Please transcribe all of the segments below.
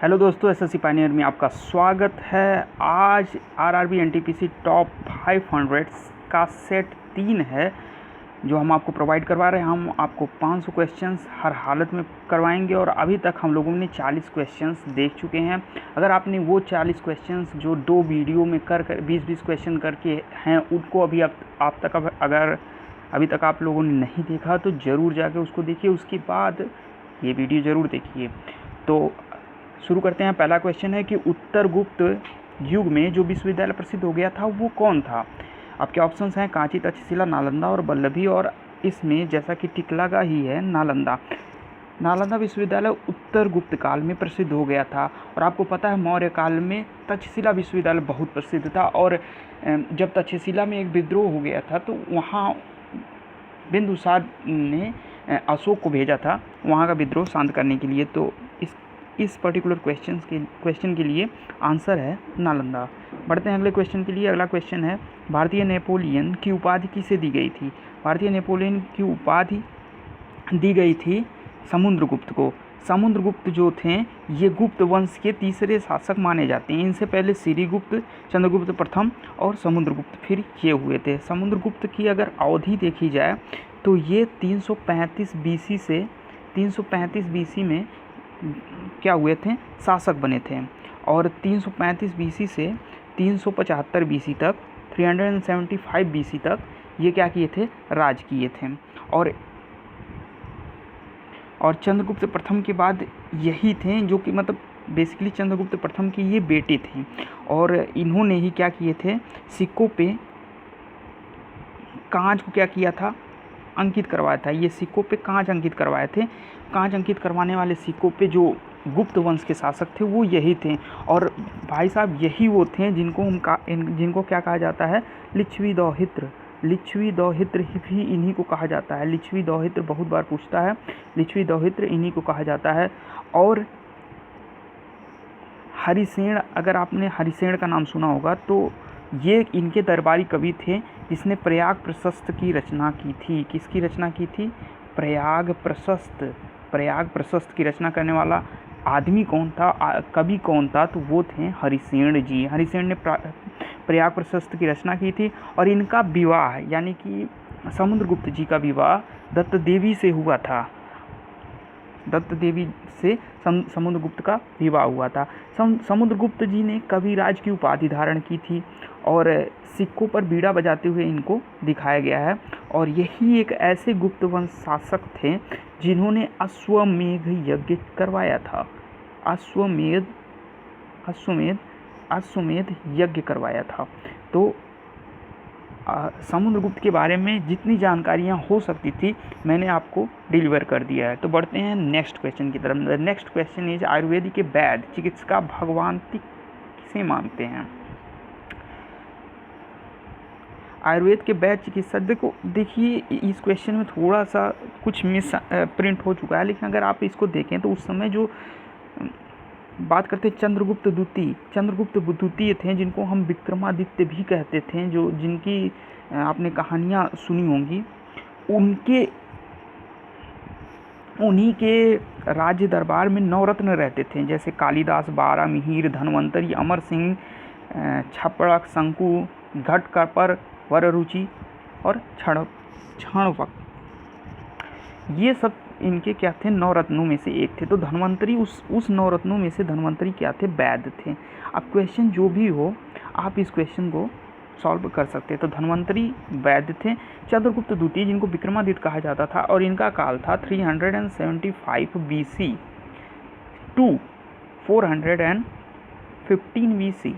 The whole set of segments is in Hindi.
हेलो दोस्तों, एसएससी पायनियर में आपका स्वागत है। आज आरआरबी एनटीपीसी टॉप 500 का सेट 3 है जो हम आपको प्रोवाइड करवा रहे हैं। हम आपको 500 क्वेश्चंस हर हालत में करवाएंगे और अभी तक हम लोगों ने 40 क्वेश्चंस देख चुके हैं। अगर आपने वो 40 क्वेश्चंस जो 2 वीडियो में कर 20-20 क्वेश्चन करके हैं उनको अगर अभी तक आप लोगों ने नहीं देखा तो ज़रूर जाके उसको देखिए, उसके बाद ये वीडियो ज़रूर देखिए। तो शुरू करते हैं। पहला क्वेश्चन है कि उत्तर गुप्त युग में जो विश्वविद्यालय प्रसिद्ध हो गया था वो कौन था। आपके ऑप्शंस हैं कांची, तक्षशिला, नालंदा और वल्लभी। और इसमें जैसा कि टिक लगा ही है नालंदा विश्वविद्यालय उत्तर गुप्त काल में प्रसिद्ध हो गया था। और आपको पता है मौर्य काल में तक्षशिला विश्वविद्यालय बहुत प्रसिद्ध था। और जब तक्षशिला में एक विद्रोह हो गया था तो वहाँ बिंदुसार ने अशोक को भेजा था वहाँ का विद्रोह शांत करने के लिए। तो इस पर्टिकुलर क्वेश्चन के लिए आंसर है नालंदा। बढ़ते हैं अगले क्वेश्चन के लिए। अगला क्वेश्चन है भारतीय नेपोलियन की उपाधि किसे दी गई थी। भारतीय नेपोलियन की उपाधि दी गई थी समुद्रगुप्त को। समुद्रगुप्त जो थे ये गुप्त वंश के तीसरे शासक माने जाते हैं। इनसे पहले श्रीगुप्त, चंद्रगुप्त प्रथम और समुद्रगुप्त फिर ये हुए थे। समुद्रगुप्त की अगर अवधि देखी जाए तो ये 335 बीसी से 335 बीसी में क्या हुए थे, शासक बने थे। और 335 बीसी से 375 बीसी तक 375 बीसी तक ये क्या किए थे, राज किए थे। और चंद्रगुप्त प्रथम के बाद यही थे जो कि मतलब बेसिकली चंद्रगुप्त प्रथम के ये बेटे थे। और इन्होंने ही क्या किए थे, सिक्कों पे कांच को क्या किया था, अंकित करवाया था। ये सिक्कों पे कांच अंकित करवाए थे। कांच अंकित करवाने वाले सिक्कों पे जो गुप्त वंश के शासक थे वो यही थे। और भाई साहब यही वो थे जिनको क्या कहा जाता है, लिच्छवी दौहित्र। लिच्छवी दौहित्र भी इन्हीं को कहा जाता है। लिच्छवी दौहित्र बहुत बार पूछता है, लिच्छवी दौहित्र इन्हीं को कहा जाता है। और हरिसेन, अगर आपने हरिसेन का नाम सुना होगा तो ये इनके दरबारी कवि थे जिसने प्रयाग प्रशस्त की रचना की थी। किसकी रचना की थी, प्रयाग प्रशस्त की रचना करने वाला आदमी कौन था, कवि कौन था, तो वो थे हरिसेन जी। हरिसेन ने प्रयाग प्रशस्त की रचना की थी। और इनका विवाह यानी कि समुद्रगुप्त जी का विवाह दत्त देवी से हुआ था। दत्त देवी से समुद्रगुप्त का विवाह हुआ था। समुद्रगुप्त जी ने कविराज की उपाधि धारण की थी और सिक्कों पर बीड़ा बजाते हुए इनको दिखाया गया है। और यही एक ऐसे गुप्त वंश शासक थे जिन्होंने अश्वमेध यज्ञ करवाया था। अश्वमेध यज्ञ करवाया था। तो समुद्रगुप्त के बारे में जितनी जानकारियाँ हो सकती थी मैंने आपको डिलीवर कर दिया है। तो बढ़ते हैं नेक्स्ट क्वेश्चन की तरफ। नेक्स्ट क्वेश्चन इज आयुर्वेद के वैद्य चिकित्सा भगवान किसे मानते हैं। आयुर्वेद के वैद्य चिकित्सक, देखिए इस क्वेश्चन में थोड़ा सा कुछ मिस प्रिंट हो चुका है, लेकिन अगर आप इसको देखें तो उस समय जो बात करते चंद्रगुप्त द्वितीय थे जिनको हम विक्रमादित्य भी कहते थे, जिनकी आपने कहानियाँ सुनी होंगी। उन्हीं के राज्य दरबार में 9 रत्न रहते थे, जैसे कालिदास, बारामिहिर, धन्वंतरी, अमर सिंह, छपड़क, शंकु, घटकपर, वररुचि और क्षणवक। ये सब इनके क्या थे, 9 रत्नों में से एक थे। तो धन्वंतरी उस 9 रत्नों में से धन्वंतरी क्या थे, वैद्य थे। अब क्वेश्चन जो भी हो आप इस क्वेश्चन को सॉल्व कर सकते हैं। तो धन्वंतरी वैद्य थे। चंद्रगुप्त द्वितीय जिनको विक्रमादित्य कहा जाता था और इनका काल था 375 BC टू 415 BC।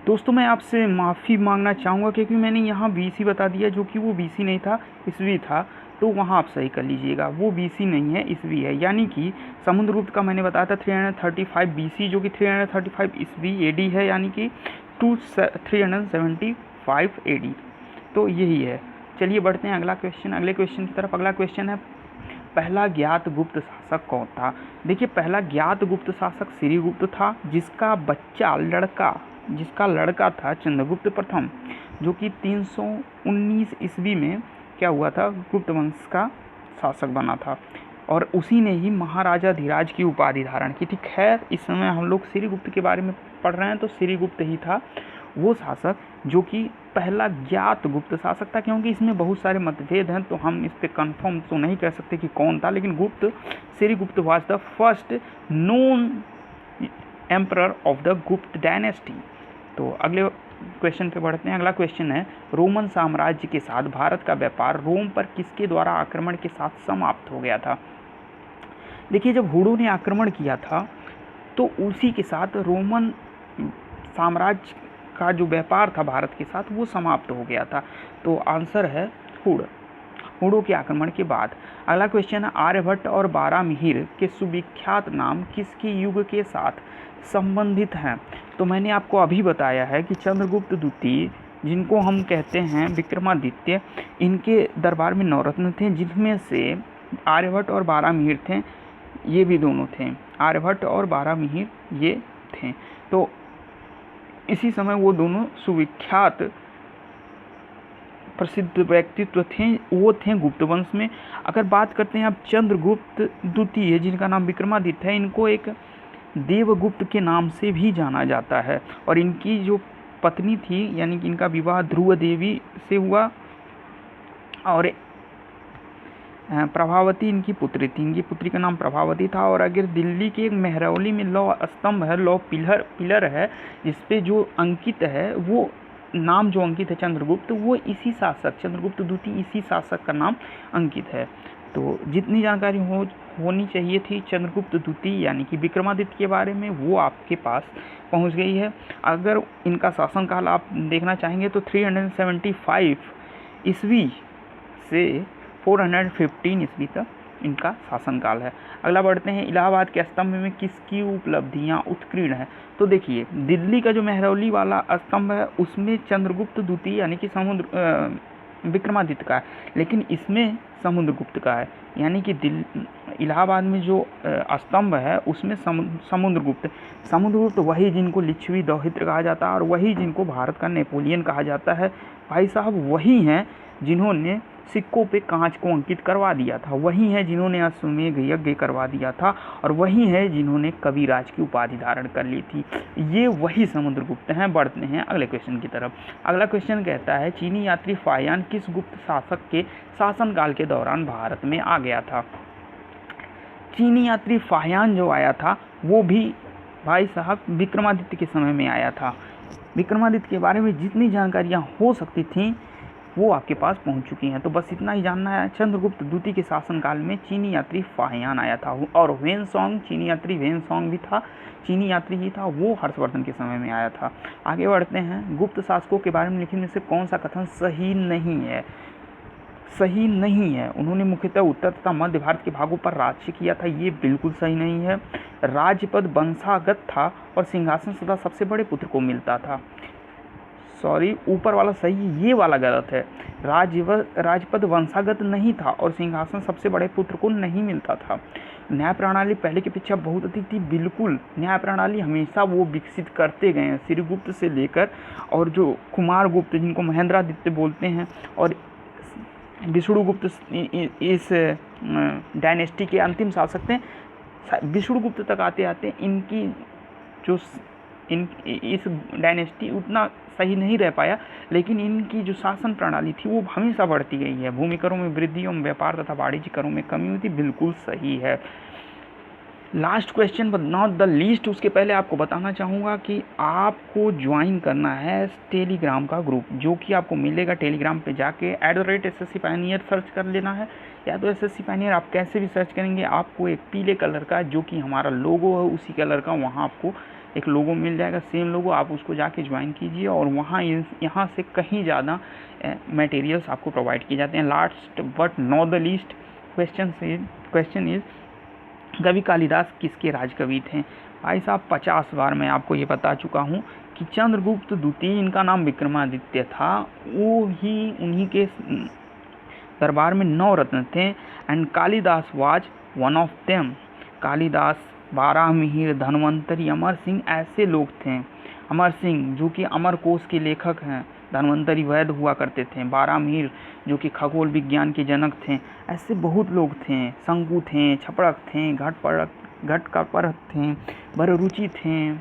दोस्तों मैं आपसे माफ़ी मांगना चाहूँगा क्योंकि मैंने यहाँ BC बता दिया जो कि वो BC नहीं था, ईस्वी था। तो वहाँ आप सही कर लीजिएगा, वो BC नहीं है, ईस्वी है। यानी कि समुद्रगुप्त का मैंने बताया था 335 BC जो कि 335 ईस्वी AD है, यानी कि 375 AD। तो यही है। चलिए बढ़ते हैं अगले क्वेश्चन की तरफ। अगला क्वेश्चन है पहला ज्ञात गुप्त शासक कौन था। देखिए पहला ज्ञात गुप्त शासक श्रीगुप्त था जिसका बच्चा लड़का जिसका लड़का था चंद्रगुप्त प्रथम, जो कि 319 ईस्वी में क्या हुआ था, गुप्त वंश का शासक बना था, और उसी ने ही महाराजाधिराज की उपाधि धारण की थी। खैर, इस समय हम लोग श्रीगुप्त के बारे में पढ़ रहे हैं, तो श्रीगुप्त ही था वो शासक जो कि पहला ज्ञात गुप्त शासक था, क्योंकि इसमें बहुत सारे मतभेद हैं, तो हम इस पर कन्फर्म तो नहीं कह सकते कि कौन था, लेकिन Srigupta was the first known emperor of the Gupta dynasty. तो अगले क्वेश्चन पे बढ़ते हैं। अगला क्वेश्चन है, रोमन साम्राज्य के साथ भारत का व्यापार रोम पर किसके द्वारा आक्रमण के साथ समाप्त हो गया था? देखिए, जब हुडों ने आक्रमण किया था तो उसी के साथ रोमन साम्राज्य का जो व्यापार था भारत के साथ वो समाप्त हो गया था। तो आंसर है हुडों के आक्रमण के बाद। अगला क्वेश्चन है, आर्यभट्ट और बारामिहिर के सुविख्यात नाम किसके युग के साथ संबंधित हैं? तो मैंने आपको अभी बताया है कि चंद्रगुप्त द्वितीय, जिनको हम कहते हैं विक्रमादित्य, इनके दरबार में 9 रत्न थे, जिनमें से आर्यभट्ट और बारामिहिर थे, ये भी दोनों थे, आर्यभट्ट और बारामिहिर ये थे। तो इसी समय वो दोनों सुविख्यात प्रसिद्ध व्यक्तित्व थे, वो थे गुप्त वंश में। अगर बात करते हैं अब चंद्रगुप्त द्वितीय, जिनका नाम विक्रमादित्य है, इनको एक देवगुप्त के नाम से भी जाना जाता है, और इनकी जो पत्नी थी, यानी कि इनका विवाह ध्रुव देवी से हुआ, और प्रभावती इनकी पुत्री थी, इनकी पुत्री का नाम प्रभावती था। और अगर दिल्ली के मेहरौली में लौ स्तंभ है, लौ पिलर है, जिसपे जो अंकित है, वो नाम जो अंकित है चंद्रगुप्त, वो इसी शासक चंद्रगुप्त द्वितीय इसी शासक का नाम अंकित है। तो जितनी जानकारी होनी चाहिए थी चंद्रगुप्त द्वितीय यानी कि विक्रमादित्य के बारे में, वो आपके पास पहुंच गई है। अगर इनका शासनकाल आप देखना चाहेंगे तो 375 ईस्वी से 415 ईस्वी तक इनका शासनकाल है। अगला बढ़ते हैं, इलाहाबाद के स्तंभ में किसकी उपलब्धियां उत्कीर्ण है? तो देखिए, दिल्ली का जो मेहरौली वाला स्तंभ है उसमें चंद्रगुप्त द्वितीय यानी कि विक्रमादित्य का है, लेकिन इसमें समुद्रगुप्त का है, यानी कि इलाहाबाद में जो स्तंभ है उसमें समुद्रगुप्त वही जिनको लिच्छवी दौहित्र कहा जाता है, और वही जिनको भारत का नेपोलियन कहा जाता है। भाई साहब वही हैं जिन्होंने सिक्कों पे कांच को अंकित करवा दिया था, वही हैं जिन्होंने अश्वमेध यज्ञ करवा दिया था, और वही हैं जिन्होंने कविराज की उपाधि धारण कर ली थी। ये वही समुद्रगुप्त हैं। बढ़ते हैं अगले क्वेश्चन की तरफ। अगला क्वेश्चन कहता है, चीनी यात्री फाहियान किस गुप्त शासक के शासनकाल के दौरान भारत में आ गया था? चीनी यात्री फाहियान जो आया था वो भी भाई साहब विक्रमादित्य के समय में आया था। विक्रमादित्य के बारे में जितनी जानकारियाँ हो सकती थीं वो आपके पास पहुंच चुकी हैं। तो बस इतना ही जानना है। चंद्रगुप्त द्वितीय के शासनकाल में चीनी यात्री फाहियान आया था, और वेनसोंग चीनी यात्री वेनसोंग भी था, चीनी यात्री ही था, वो हर्षवर्धन के समय में आया था। आगे बढ़ते हैं, गुप्त शासकों के बारे में लिखने में से कौन सा कथन सही नहीं है? सही नहीं है। उन्होंने मुख्यतः उत्तर तथा मध्य भारत के भागों पर राज्य किया था, ये बिल्कुल सही नहीं है। राजपद वंशागत था और सिंहासन सदा सबसे बड़े पुत्र को मिलता था। सॉरी, ऊपर वाला सही, ये वाला गलत है। राजपद वंशागत नहीं था और सिंहासन सबसे बड़े पुत्र को नहीं मिलता था। न्याय प्रणाली पहले की अपेक्षा बहुत अधिक थी, बिल्कुल। न्याय प्रणाली हमेशा वो विकसित करते गए हैं, श्रीगुप्त से लेकर, और जो कुमारगुप्त जिनको महेंद्रादित्य बोलते हैं, और विष्णुगुप्त इस डायनेस्टी के अंतिम शासक थे। विष्णुगुप्त तक आते आते इनकी जो इस डायनेस्टी उतना सही नहीं रह पाया, लेकिन इनकी जो शासन प्रणाली थी वो हमेशा बढ़ती गई है। भूमि करों में वृद्धि एवं व्यापार तथा वाणिज्य करों में कमी हुई थी, बिल्कुल सही है। Last question but not the least, उसके पहले आपको बताना चाहूँगा कि आपको ज्वाइन करना है टेलीग्राम का ग्रुप, जो कि आपको मिलेगा टेलीग्राम पे जाके @SSC Pioneer सर्च कर लेना है, या तो SSC Pioneer आप कैसे भी सर्च करेंगे, आपको एक पीले कलर का जो कि हमारा लोगो है उसी कलर का वहाँ आपको एक लोगो मिल जाएगा, सेम लोगो, आप उसको जाके ज्वाइन कीजिए, और वहाँ यहाँ से कहीं ज़्यादा मटेरियल्स आपको प्रोवाइड किए जाते हैं। Last but not the least question is कवि कालिदास किसके राजकवि थे? भाई साहब 50 बार मैं आपको ये बता चुका हूँ कि चंद्रगुप्त द्वितीय, इनका नाम विक्रमादित्य था, वो ही उन्हीं के दरबार में 9 रत्न थे, and Kalidas was one of them. Kalidas, Varahamihir, Dhanvantari, Amar Singh ऐसे लोग थे। अमर सिंह जो कि अमरकोश के लेखक हैं, धन्वंतरी वैद्य हुआ करते थे, बारामीर जो कि खगोल विज्ञान के जनक थे। ऐसे बहुत लोग थे, शंकु थे, छपड़क थे, घटकपर थे, भररुचि थे।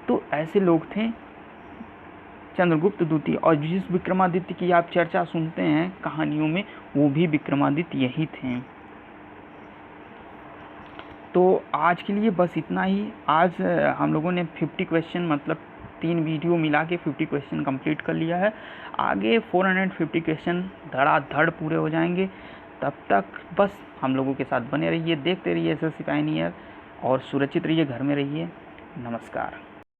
तो ऐसे लोग थे चंद्रगुप्त द्वितीय। और जिस विक्रमादित्य की आप चर्चा सुनते हैं कहानियों में, वो भी विक्रमादित्य यही थे। तो आज के लिए बस इतना ही। आज हम लोगों ने 50 क्वेश्चन, मतलब 3 वीडियो मिला के 50 क्वेश्चन कंप्लीट कर लिया है। आगे 450 क्वेश्चन धड़ाधड़ पूरे हो जाएंगे। तब तक बस हम लोगों के साथ बने रहिए, देखते रहिए SSC पायनियर, और सुरक्षित रहिए, घर में रहिए। नमस्कार।